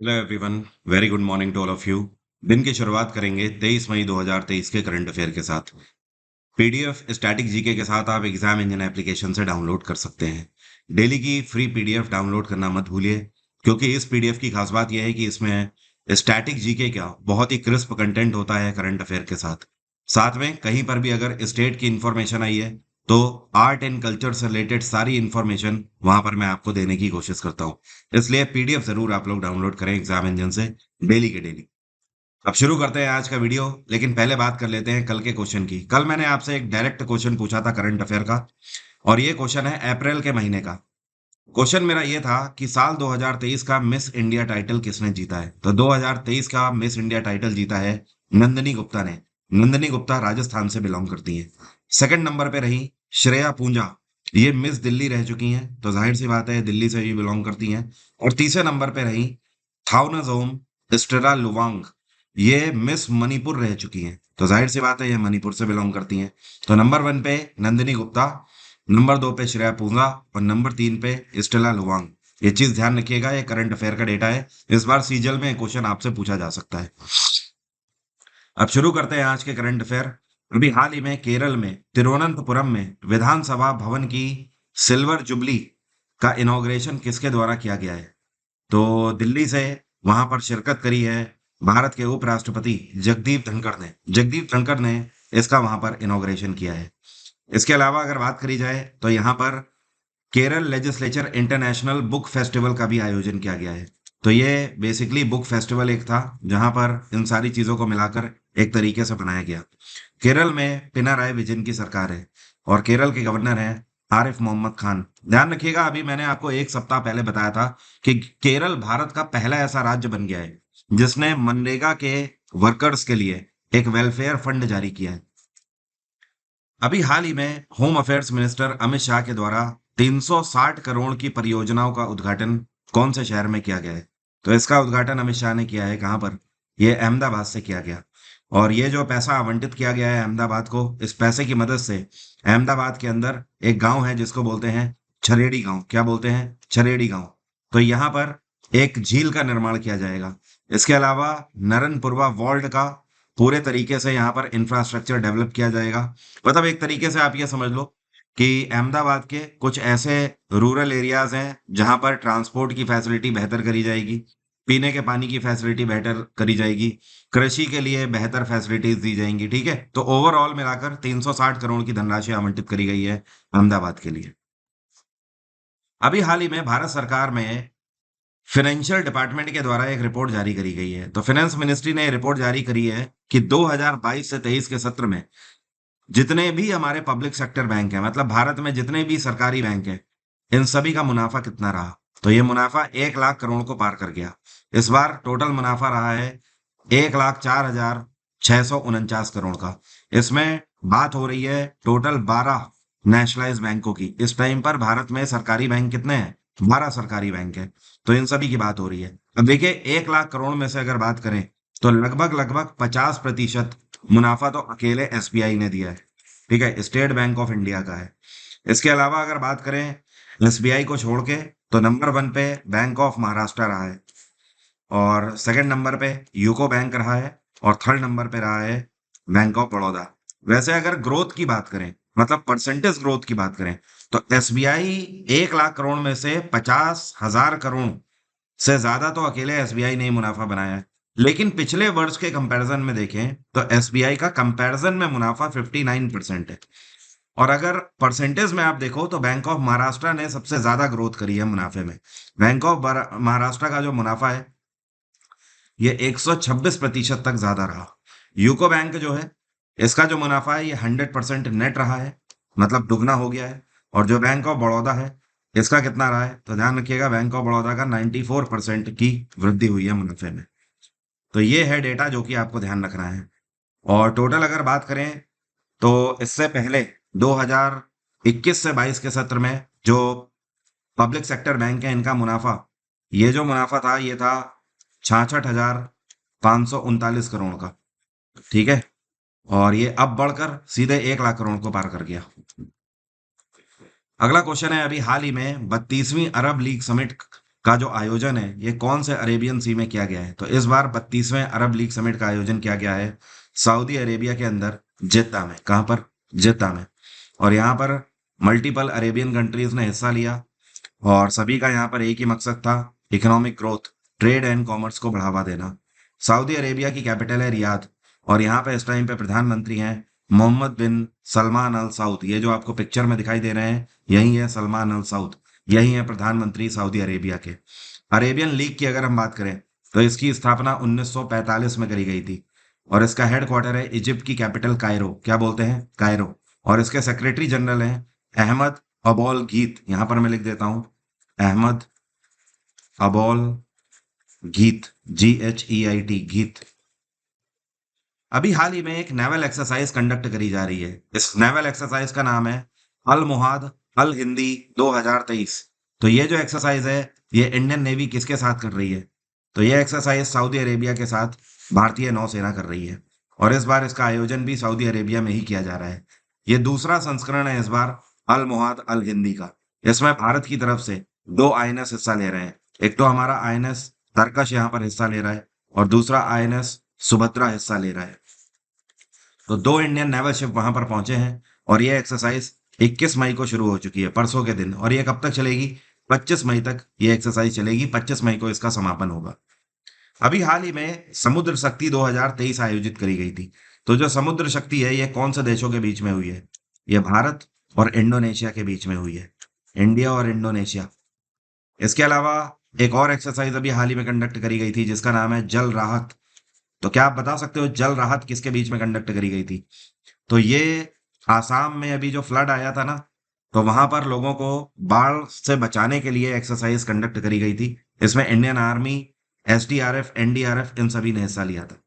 Hello everyone. Very good morning to all of you. दिन की शुरुआत करेंगे 23 मई 2023 के करंट अफेयर के साथ। पीडीएफ स्टैटिक जीके के साथ आप एग्जाम इंजन एप्लीकेशन से डाउनलोड कर सकते हैं। डेली की फ्री पीडीएफ डाउनलोड करना मत भूलिए, क्योंकि इस पीडीएफ की खास बात यह है कि इसमें स्टैटिक जीके का बहुत ही क्रिस्प कंटेंट होता है करंट अफेयर के साथ। साथ में कहीं पर भी अगर स्टेट की इंफॉर्मेशन आई है तो आर्ट एंड कल्चर से रिलेटेड सारी इंफॉर्मेशन वहां पर मैं आपको देने की कोशिश करता हूँ। इसलिए पीडीएफ जरूर आप लोग डाउनलोड करें एग्जाम इंजन से, डेली के डेली। अब शुरू करते हैं आज का वीडियो, लेकिन पहले बात कर लेते हैं कल के क्वेश्चन की। कल मैंने आपसे एक डायरेक्ट क्वेश्चन पूछा था करंट अफेयर का, और ये क्वेश्चन है अप्रैल के महीने का। क्वेश्चन मेरा ये था कि साल 2023 का मिस इंडिया टाइटल किसने जीता है। तो 2023 का मिस इंडिया टाइटल जीता है नंदिनी गुप्ता ने। नंदिनी गुप्ता राजस्थान से बिलोंग करती हैं। सेकंड नंबर पे रही श्रेया पूंजा। ये मिस दिल्ली रह चुकी हैं, तो जाहिर सी बात है दिल्ली से भी बिलोंग करती हैं। और तीसरे नंबर पे रही थाउनाजोम स्टेरा लुवांग। ये मिस मणिपुर रह चुकी हैं, तो जाहिर सी बात है ये मणिपुर से बिलोंग करती हैं। तो नंबर 1 पे नंदिनी गुप्ता, नंबर 2 पे श्रेया पूंगा, और नंबर 3 पे स्टेला लुवांग। ये चीज ध्यान रखिएगा, ये करंट अफेयर का डेटा है। इस बार सीजल में क्वेश्चन आपसे पूछा जा सकता है। अब शुरू करते हैं आज के करंट अफेयर। अभी हाल ही में केरल में तिरुवनंतपुरम में विधानसभा भवन की सिल्वर जुबली का इनॉग्रेशन किसके द्वारा किया गया है। तो दिल्ली से वहां पर शिरकत करी है भारत के उपराष्ट्रपति जगदीप धनखड़ ने इसका वहां पर इनॉग्रेशन किया है। इसके अलावा अगर बात करी जाए तो यहाँ पर Kerala legislature international book festival का भी आयोजन किया गया है। तो ये बेसिकली बुक फेस्टिवल एक था जहां पर इन सारी चीजों को मिलाकर एक तरीके से बनाया गया। केरल में पिनाराई विजयन की सरकार है, और केरल के गवर्नर हैं आरिफ मोहम्मद खान। ध्यान रखिएगा, अभी मैंने आपको एक सप्ताह पहले बताया था कि केरल भारत का पहला ऐसा राज्य बन गया है जिसने मनरेगा के वर्कर्स के लिए एक वेलफेयर फंड जारी किया है। अभी हाल ही में home affairs minister Amit Shah के द्वारा 360 करोड़ की परियोजनाओं का उद्घाटन कौन से शहर में किया गया है। तो इसका उद्घाटन अमित शाह ने किया है कहां पर। यह अहमदाबाद से किया गया। और ये जो पैसा आवंटित किया गया है अहमदाबाद को, इस पैसे की मदद से अहमदाबाद के अंदर एक गांव है जिसको बोलते हैं छरेड़ी गांव। क्या बोलते हैं? छरेड़ी गांव। तो यहाँ पर एक झील का निर्माण किया जाएगा। इसके अलावा नरनपुरवा वॉल्ड का पूरे तरीके से यहाँ पर इंफ्रास्ट्रक्चर डेवलप किया जाएगा। मतलब एक तरीके से आप ये समझ लो कि अहमदाबाद के कुछ ऐसे रूरल एरियाज हैं जहां पर ट्रांसपोर्ट की फैसिलिटी बेहतर करी जाएगी, पीने के पानी की फैसिलिटी बेहतर करी जाएगी, कृषि के लिए बेहतर फैसिलिटीज दी जाएंगी। ठीक है, तो ओवरऑल मिलाकर 360 करोड़ की धनराशि आवंटित करी गई है अहमदाबाद के लिए। अभी हाल ही में भारत सरकार में फाइनेंशियल डिपार्टमेंट के द्वारा एक रिपोर्ट जारी करी गई है। तो फाइनेंस मिनिस्ट्री ने रिपोर्ट जारी करी है कि 2022 से 23 के सत्र में जितने भी हमारे पब्लिक सेक्टर बैंक हैं, मतलब भारत में जितने भी सरकारी बैंक हैं, इन सभी का मुनाफा कितना रहा। तो ये मुनाफा 1 लाख करोड़ को पार कर गया। इस बार टोटल मुनाफा रहा है 1,04,649 करोड़ का। इसमें बात हो रही है टोटल 12 नेशनलाइज बैंकों की। इस टाइम पर भारत में सरकारी बैंक कितने हैं? 12 सरकारी बैंक है। तो इन सभी की बात हो रही है। अब देखिए, 1 लाख करोड़ में से अगर बात करें तो लगभग लगभग 50% मुनाफा तो अकेले एसबीआई ने दिया है। ठीक है, स्टेट बैंक ऑफ इंडिया का है। इसके अलावा अगर बात करें एसबीआई को छोड़ के, तो नंबर 1 पे बैंक ऑफ महाराष्ट्र रहा है, और सेकंड नंबर पे यूको बैंक रहा है, और थर्ड नंबर पे रहा है बैंक ऑफ बड़ौदा। वैसे अगर ग्रोथ की बात करें, मतलब परसेंटेज ग्रोथ की बात करें, तो एसबीआई 1 लाख करोड़ में से 50,000 करोड़ से ज्यादा तो अकेले एसबीआई ने ही मुनाफा बनाया है। लेकिन पिछले वर्ष के कंपैरिजन में देखें तो एसबीआई का कंपैरिजन में मुनाफा 59% है। और अगर परसेंटेज में आप देखो तो बैंक ऑफ महाराष्ट्र ने सबसे ज्यादा ग्रोथ करी है मुनाफे में। बैंक ऑफ महाराष्ट्र का जो मुनाफा है ये 126% तक ज्यादा रहा। यूको बैंक जो है, इसका जो मुनाफा है ये 100% नेट रहा है, मतलब दुगना हो गया है। और जो बैंक ऑफ बड़ौदा है, इसका कितना रहा है? तो ध्यान रखिएगा, बैंक ऑफ बड़ौदा का 94% की वृद्धि हुई है मुनाफे में। तो ये है डेटा जो कि आपको ध्यान रखना है। और टोटल अगर बात करें तो इससे पहले 2021 से 22 के सत्र में जो पब्लिक सेक्टर बैंक है इनका मुनाफा, ये जो मुनाफा था ये था 66,539 करोड़ का। ठीक है, और ये अब बढ़कर सीधे 1 लाख करोड़ को पार कर गया। अगला क्वेश्चन है, अभी हाल ही में 32वीं अरब लीग समिट का जो आयोजन है ये कौन से अरेबियन सी में किया गया है? तो इस बार 32वें अरब लीग समिट का आयोजन किया गया है सऊदी अरेबिया के अंदर जेद्दा में। कहाँ पर? जेद्दा में। और यहाँ पर मल्टीपल अरेबियन कंट्रीज ने हिस्सा लिया और सभी का यहाँ पर एक ही मकसद था, economic growth, trade and commerce को बढ़ावा देना। सऊदी अरेबिया की कैपिटल है रियाद और यहाँ पे इस टाइम पे प्रधानमंत्री हैं मोहम्मद बिन सलमान अल सऊद। ये जो आपको पिक्चर में दिखाई दे रहे हैं यही है सलमान अल सऊद, यही है प्रधानमंत्री सऊदी अरेबिया के। अरेबियन लीग की अगर हम बात करें तो इसकी स्थापना 1945 में करी गई थी और इसका हेडक्वार्टर है इजिप्ट की कैपिटल कायरो। क्या बोलते हैं? कायरो। और इसके सेक्रेटरी जनरल हैं अहमद अबोल गीत। यहां पर मैं लिख देता हूं अहमद अबोल गीत, GHEIT, गीत। अभी हाल ही में एक नेवल एक्सरसाइज कंडक्ट करी जा रही है। इस नेवल एक्सरसाइज का नाम है अल मुहाद अल हिंदी 2023। तो ये जो एक्सरसाइज है ये इंडियन नेवी किसके साथ कर रही है? तो ये एक्सरसाइज सऊदी अरेबिया के साथ भारतीय नौसेना कर रही है और इस बार इसका आयोजन भी सऊदी अरेबिया में ही किया जा रहा है। ये दूसरा संस्करण है इस बार अल मुहाद अल हिंदी का। इसमें भारत की तरफ से 2 आईएनएस हिस्सा ले रहे हैं। एक तो हमारा आईएनएस तरकश यहाँ पर हिस्सा ले रहा है और दूसरा आईएनएस सुभद्रा हिस्सा ले रहा है। तो 2 इंडियन नेवल शिप वहां पर पहुंचे हैं और ये एक्सरसाइज 21 मई को शुरू हो चुकी है, परसों के दिन। और ये कब तक चलेगी? 25 मई तक ये एक्सरसाइज चलेगी। 25 मई को इसका समापन होगा। अभी हाल ही में समुद्र शक्ति 2023 आयोजित करी गई थी। तो जो समुद्र शक्ति है ये कौन से देशों के बीच में हुई है? ये भारत और इंडोनेशिया के बीच में हुई है। इंडिया और इंडोनेशिया। इसके अलावा एक और एक्सरसाइज अभी हाल ही में कंडक्ट करी गई थी जिसका नाम है जल राहत। तो क्या आप बता सकते हो जल राहत किसके बीच में कंडक्ट करी गई थी? तो ये आसाम में अभी जो फ्लड आया था ना, तो वहां पर लोगों को बाढ़ से बचाने के लिए एक्सरसाइज कंडक्ट करी गई थी। इसमें इंडियन आर्मी, SDRF, NDRF इन सभी ने हिस्सा लिया था।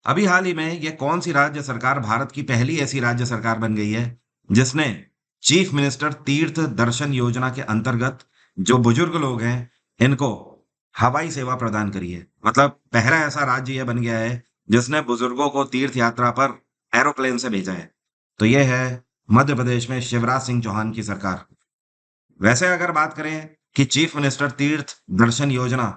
अभी हाल ही में ये कौन सी राज्य सरकार भारत की पहली ऐसी राज्य सरकार बन गई है जिसने चीफ मिनिस्टर तीर्थ दर्शन योजना के अंतर्गत जो बुजुर्ग लोग हैं इनको हवाई सेवा प्रदान करी है। मतलब पहला ऐसा राज्य यह बन गया है जिसने बुजुर्गों को तीर्थ यात्रा पर एरोप्लेन से भेजा है। तो यह है मध्य प्रदेश में शिवराज सिंह चौहान की सरकार। वैसे अगर बात करें कि चीफ मिनिस्टर तीर्थ दर्शन योजना,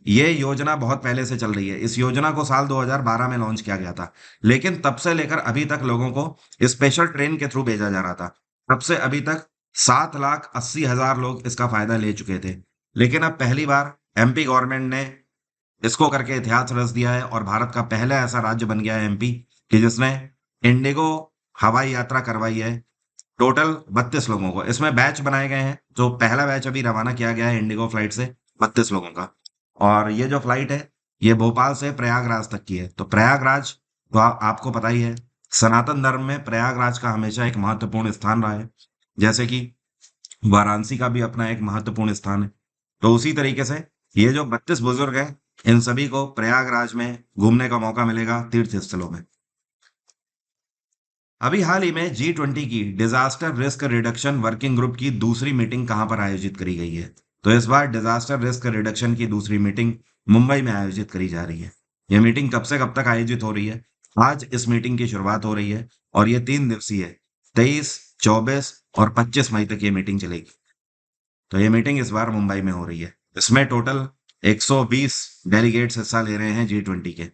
ये योजना बहुत पहले से चल रही है। इस योजना को साल 2012 में लॉन्च किया गया था, लेकिन तब से लेकर अभी तक लोगों को स्पेशल ट्रेन के थ्रू भेजा जा रहा था। तब से अभी तक 7,80,000 लोग इसका फायदा ले चुके थे। लेकिन अब पहली बार MP गवर्नमेंट ने इसको करके इतिहास रच दिया है और भारत का पहला ऐसा राज्य बन गया है MP कि जिसने इंडिगो हवाई यात्रा करवाई है टोटल 32 लोगों को। इसमें बैच बनाए गए हैं। जो पहला बैच अभी रवाना किया गया है इंडिगो फ्लाइट से 32 लोगों का। और ये जो फ्लाइट है ये भोपाल से प्रयागराज तक की है। तो प्रयागराज तो आपको पता ही है, सनातन धर्म में प्रयागराज का हमेशा एक महत्वपूर्ण स्थान रहा है, जैसे कि वाराणसी का भी अपना एक महत्वपूर्ण स्थान है। तो उसी तरीके से ये जो 32 बुजुर्ग हैं इन सभी को प्रयागराज में घूमने का मौका मिलेगा तीर्थ स्थलों में। अभी हाल ही में G20 की disaster risk reduction working group की दूसरी मीटिंग कहां पर आयोजित करी गई है? तो इस बार डिजास्टर रिस्क रिडक्शन की दूसरी मीटिंग मुंबई में आयोजित करी जा रही है। यह मीटिंग कब से कब तक आयोजित हो रही है? आज इस मीटिंग की शुरुआत हो रही है और ये 3 दिवसीय है। 23, 24 और 25 मई तक ये मीटिंग चलेगी। तो ये मीटिंग इस बार मुंबई में हो रही है। इसमें टोटल 120 डेलीगेट्स हिस्सा ले रहे हैं G20 के।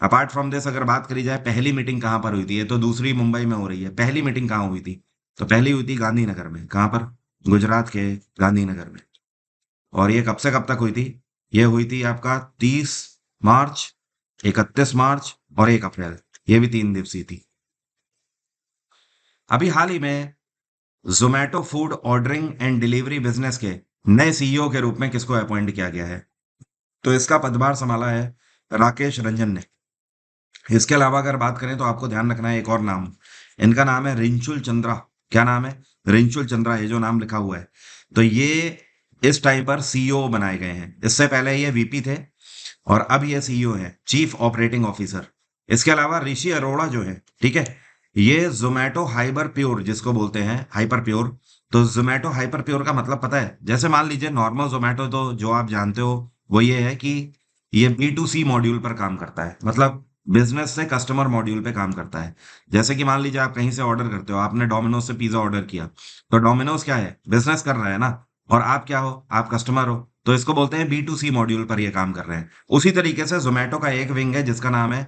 अपार्ट फ्रॉम दिस अगर बात करी जाए पहली मीटिंग कहाँ पर हुई थी, ये तो दूसरी मुंबई में हो रही है। पहली मीटिंग कहाँ हुई थी? तो पहली हुई थी गांधीनगर में। कहाँ पर? गुजरात के गांधीनगर में। और ये कब से कब तक हुई थी? ये हुई थी आपका 30 मार्च, 31 मार्च और 1 अप्रैल। ये भी 3 दिवसीय थी। अभी हाल ही में Zomato food ordering and delivery business के नए CEO के रूप में किसको अपॉइंट किया गया है? तो इसका पदभार संभाला है राकेश रंजन ने। इसके अलावा अगर बात करें तो आपको ध्यान रखना है एक और नाम। इनका नाम है रिंचुल चंद्रा। क्या नाम है? रिंचुल चंद्रा। ये जो नाम लिखा हुआ है तो ये इस टाइम पर CEO बनाए गए हैं। इससे पहले ये VP थे और अब ये CEO है, चीफ ऑपरेटिंग ऑफिसर। इसके अलावा ऋषि अरोड़ा जो है, ठीक है, ये जोमैटो हाइपर प्योर जिसको बोलते हैं हाइपर प्योर। तो जोमैटो हाइपर प्योर का मतलब पता है? जैसे मान लीजिए नॉर्मल जोमैटो तो जो आप जानते हो वो ये है कि ये B2C मॉड्यूल पर काम करता है, मतलब बिजनेस से कस्टमर मॉड्यूल पे काम करता है। जैसे कि मान लीजिए आप कहीं से ऑर्डर करते हो, आपने डोमिनोज से पिज्जा ऑर्डर किया, तो डोमिनोज क्या है? बिजनेस कर रहा है ना, और आप क्या हो, आप कस्टमर हो, तो इसको बोलते हैं B2C मॉड्यूल पर ये काम कर रहे हैं। उसी तरीके से जोमेटो का एक विंग है जिसका नाम है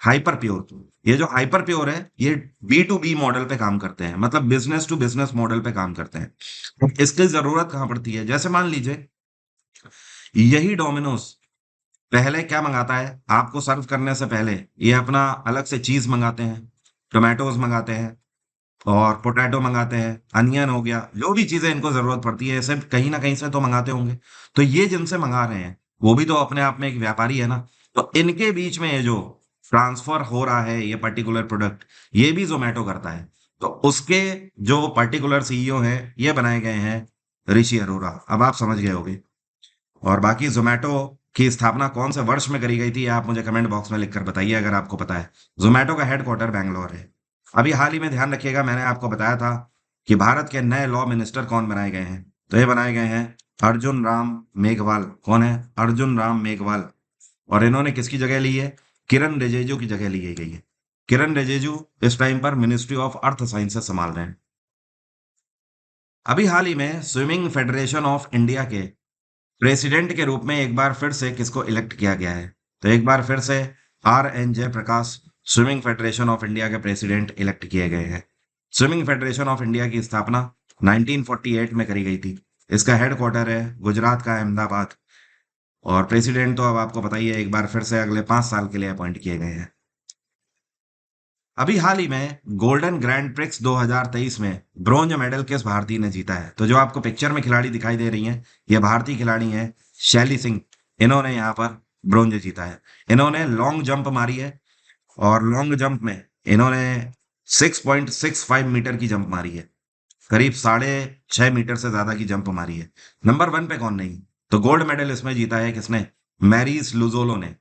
हाइपर प्योर। ये जो हाइपर प्योर है ये B2B मॉडल पे काम करते हैं, मतलब बिजनेस टू बिजनेस मॉडल पे काम करते हैं। अब इसकी जरूरत कहाँ पड़ती है, जैसे मान लीजिए यही डोमिनोज पहले क्या मंगाता है, आपको सर्व करने से पहले ये अपना अलग से चीज मंगाते हैं, टोमेटोज मंगाते हैं, और पोटैटो मंगाते हैं, अनियन हो गया, जो भी चीजें इनको जरूरत पड़ती है सब कहीं ना कहीं से तो मंगाते होंगे। तो ये जिनसे मंगा रहे हैं वो भी तो अपने आप में एक व्यापारी है ना। तो इनके बीच में ये जो ट्रांसफर हो रहा है ये पर्टिकुलर प्रोडक्ट, ये भी जोमेटो करता है। तो उसके जो पर्टिकुलर सीईओ हैं ये बनाए गए हैं ऋषि अरोरा। अब आप समझ गए होंगे। और बाकी जोमेटो की स्थापना कौन से वर्ष में करी गई थी, आप मुझे कमेंट बॉक्स में लिखकर बताइए अगर आपको पता है। जोमेटो का हेडक्वार्टर बैंगलोर है। अभी हाल ही में ध्यान रखिएगा, मैंने आपको बताया था कि भारत के नए लॉ मिनिस्टर कौन बनाए गए हैं। तो ये बनाए गए हैं अर्जुन राम मेघवाल। कौन है? अर्जुन राम मेघवाल। और इन्होंने किसकी जगह ली है? किरण रिजिजू की जगह ली गई है। किरण रिजिजू इस टाइम पर मिनिस्ट्री ऑफ अर्थ साइंसेस संभाल रहे हैं। अभी हाल ही में स्विमिंग फेडरेशन ऑफ इंडिया के प्रेसिडेंट के रूप में एक बार फिर से किसको इलेक्ट किया गया है? तो एक बार फिर से RN Jayaprakash swimming federation of India के प्रेसिडेंट इलेक्ट किए गए हैं। स्विमिंग फेडरेशन ऑफ इंडिया की स्थापना 1948 में करी गई थी। इसका हेडक्वार्टर है गुजरात का अहमदाबाद। और प्रेसिडेंट तो अब आपको पता ही है, एक बार फिर से अगले 5 साल के लिए अपॉइंट किए गए हैं। अभी हाल ही में गोल्डन ग्रैंड प्रिक्स 2023 में ब्रोंज मेडल किस भारतीय ने जीता है? तो जो आपको पिक्चर में खिलाड़ी दिखाई दे रही हैं ये भारतीय खिलाड़ी हैं शैली सिंह। इन्होंने यहाँ पर ब्रोंज जीता है। इन्होंने लॉन्ग जंप मारी है, और लॉन्ग जंप में इन्होंने 6.65 मीटर की जंप मारी है। करीब 6.5 मीटर से ज्यादा की जंप मारी है। नंबर 1 पे कौन नहीं? तो गोल्ड मेडल इसमें जीता है किसने? मैरीज लुजोलो ने।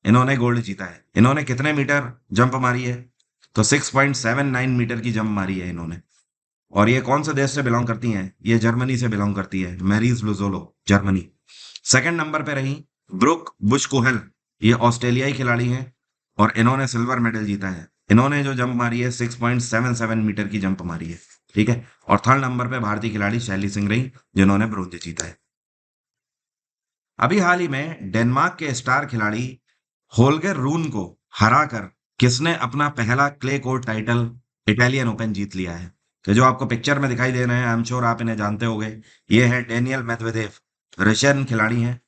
इन्होंने गोल्ड जीता है। इन्होंने कितने मीटर जंप मारी है? तो 6.79 मीटर की जंप मारी है इन्होंने। और ये कौन से देश से बिलोंग करती हैं? ये जर्मनी से बिलोंग करती है, मैरीज लुजोलो, जर्मनी। सेकंड नंबर पे रही ब्रुक बुशकोहल। ये ऑस्ट्रेलियाई खिलाड़ी हैं, और इन्होंने सिल्वर मेडल जीता है। इन्होंने जो जंप मारी है 6.77 मीटर की जंप मारी है। ठीक है। और थर्ड नंबर पे भारतीय खिलाड़ी शैली सिंह रही जिन्होंने ब्रोंज जीता है। अभी हाल ही में डेनमार्क के स्टार खिलाड़ी होल्गर रून को हराकर किसने अपना पहला clay court title Italian Open जीत लिया है? तो जो आपको पिक्चर में दिखाई दे रहे हैं, आई एम श्योर आप इन्हें जानते होंगे। ये है डेनियल मेदवेदेव। रशियन खिलाड़ी हैं,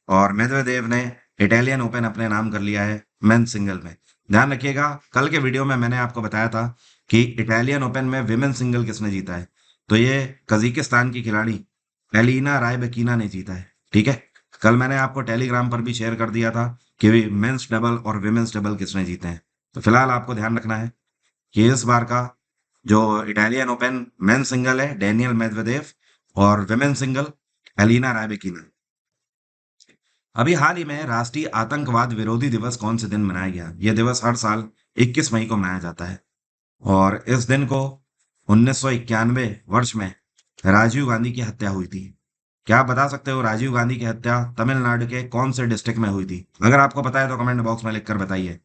और मेदवेदेव ने इटालियन ओपन अपने नाम कर लिया है मेन सिंगल में। ध्यान रखिएगा, कल के वीडियो में मैंने आपको बताया था कि इटालियन ओपन में विमेन सिंगल किसने जीता है। तो ये कजाकिस्तान की खिलाड़ी एलिना रायबकीना ने जीता है। ठीक है। कल मैंने आपको टेलीग्राम पर भी शेयर कर दिया था कि मेंस डबल और विमेंस डबल किसने जीते हैं। तो फिलहाल आपको ध्यान रखना है कि इस बार का जो इटालियन ओपन मेन सिंगल है डेनियल मेदवेदेव, और विमेन सिंगल एलिना रायबकीना। अभी हाल ही में राष्ट्रीय आतंकवाद विरोधी दिवस कौन से दिन मनाया गया? यह दिवस हर साल 21 मई को मनाया जाता है। और इस दिन को 1991 वर्ष में राजीव गांधी की हत्या हुई थी। क्या आप बता सकते हो राजीव गांधी की हत्या तमिलनाडु के कौन से डिस्ट्रिक्ट में हुई थी? अगर आपको पता है तो कमेंट बॉक्स में लिखकर बताइए।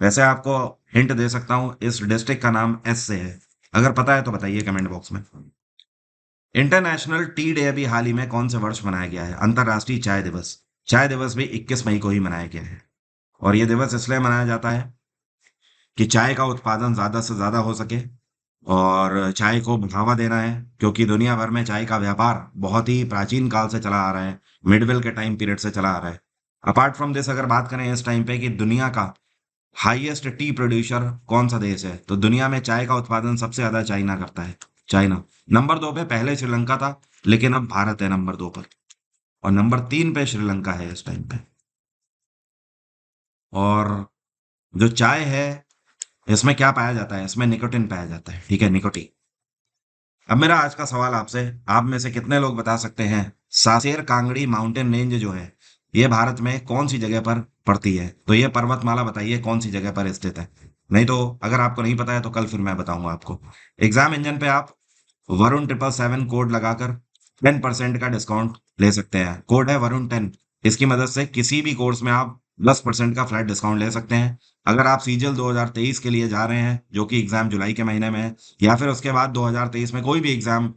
वैसे आपको हिंट दे सकता हूँ, इस डिस्ट्रिक्ट का नाम एस से है। अगर पता है तो बताइए कमेंट बॉक्स में। इंटरनेशनल टी डे अभी हाल ही में कौन से वर्ष मनाया गया है? अंतर्राष्ट्रीय चाय दिवस। चाय दिवस भी 21 मई को ही मनाया गया है। और यह दिवस इसलिए मनाया जाता है कि चाय का उत्पादन ज्यादा से ज्यादा हो सके, और चाय को बढ़ावा देना है, क्योंकि दुनिया भर में चाय का व्यापार बहुत ही प्राचीन काल से चला आ रहा है, मिडवेल के टाइम पीरियड से चला आ रहा है। अपार्ट फ्रॉम दिस अगर बात करें इस टाइम पे कि दुनिया का हाईएस्ट टी प्रोड्यूसर कौन सा देश है, तो दुनिया में चाय का उत्पादन सबसे ज्यादा चाइना करता है। चाइना नंबर 2 पे, पहले श्रीलंका था लेकिन अब भारत है नंबर 2 पर। और नंबर 3 पे श्रीलंका है इस टाइम पे। और जो चाय है इसमें क्या पाया जाता है? इसमें निकोटिन पाया जाता है। ठीक है, निकोटिन। अब मेरा आज का सवाल आपसे, आप में से कितने लोग बता सकते हैं सासेर कांगड़ी माउंटेन रेंज जो है ये भारत में कौन सी जगह पर पड़ती है? तो ये पर्वतमाला बताइए कौन सी जगह पर स्थित है। नहीं तो अगर आपको नहीं पता है तो कल फिर मैं बताऊंगा आपको। एग्जाम इंजन पे आप वरुण 777 कोड लगाकर 10% का डिस्काउंट ले सकते हैं। कोड है वरुण 10। इसकी मदद से किसी भी कोर्स में आप 10% का फ्लैट डिस्काउंट ले सकते हैं। अगर आप सीजल 2023 के लिए जा रहे हैं, जो कि एग्जाम जुलाई के महीने में है, या फिर उसके बाद 2023 में कोई भी एग्जाम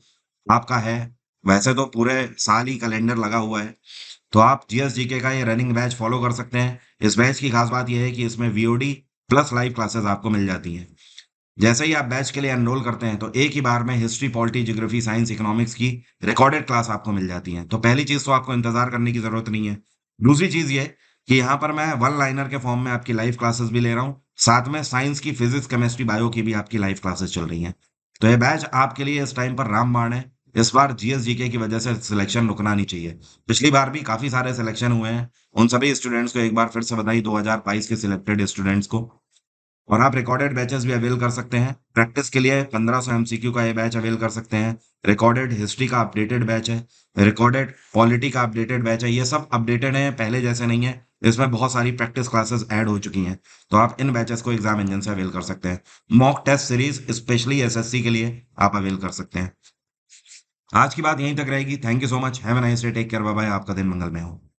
आपका है, वैसे तो पूरे साल ही कैलेंडर लगा हुआ है, तो आप जीएस-जीके का ये रनिंग बैच फॉलो कर सकते हैं। इस बैच की खास बात ये है कि इसमें वीओडी प्लस लाइव क्लासेस आपको मिल जाती हैं। जैसे ही आप बैच के लिए एनरोल करते हैं, तो एक ही बार में history, polity, geography, science, economics की रिकॉर्डेड क्लास आपको मिल जाती है। तो पहली चीज़ तो आपको इंतज़ार करने की ज़रूरत नहीं है। दूसरी चीज़ ये कि यहाँ पर मैं वन लाइनर के फॉर्म में आपकी लाइव क्लासेस भी ले रहा हूँ। साथ में साइंस की फिज़िक्स, केमिस्ट्री, बायो की भी आपकी लाइव क्लासेस चल रही हैं। तो ये बैच आपके लिए इस टाइम पर रामबाण है। इस बार जीएस-जीके की वजह से सिलेक्शन रुकना नहीं चाहिए। पिछली बार भी काफ़ी सारे सिलेक्शन हुए हैं। उन सभी स्टूडेंट्स को एक बार फिर से बधाई 2022 के सिलेक्टेड स्टूडेंट्स को। और आप रिकॉर्डेड बैचेस भी अवेल कर सकते हैं। प्रैक्टिस के लिए 1500 एमसीक्यू का ये बैच अवेल कर सकते हैं। रिकॉर्डेड हिस्ट्री का अपडेटेड बैच है। रिकॉर्डेड पॉलिटी का अपडेटेड बैच है। ये सब अपडेटेड है, पहले जैसे नहीं है। इसमें बहुत सारी प्रैक्टिस क्लासेस ऐड हो चुकी हैं। तो आप इन बैचेस को एग्जाम इंजन से अवेल कर सकते हैं। Mock test series specially SSC के लिए आप अवेल कर सकते हैं। आज की बात यहीं तक रहेगी। Thank you so much. Have a nice day. Take care. Bye bye. आपका दिन मंगलमय हो।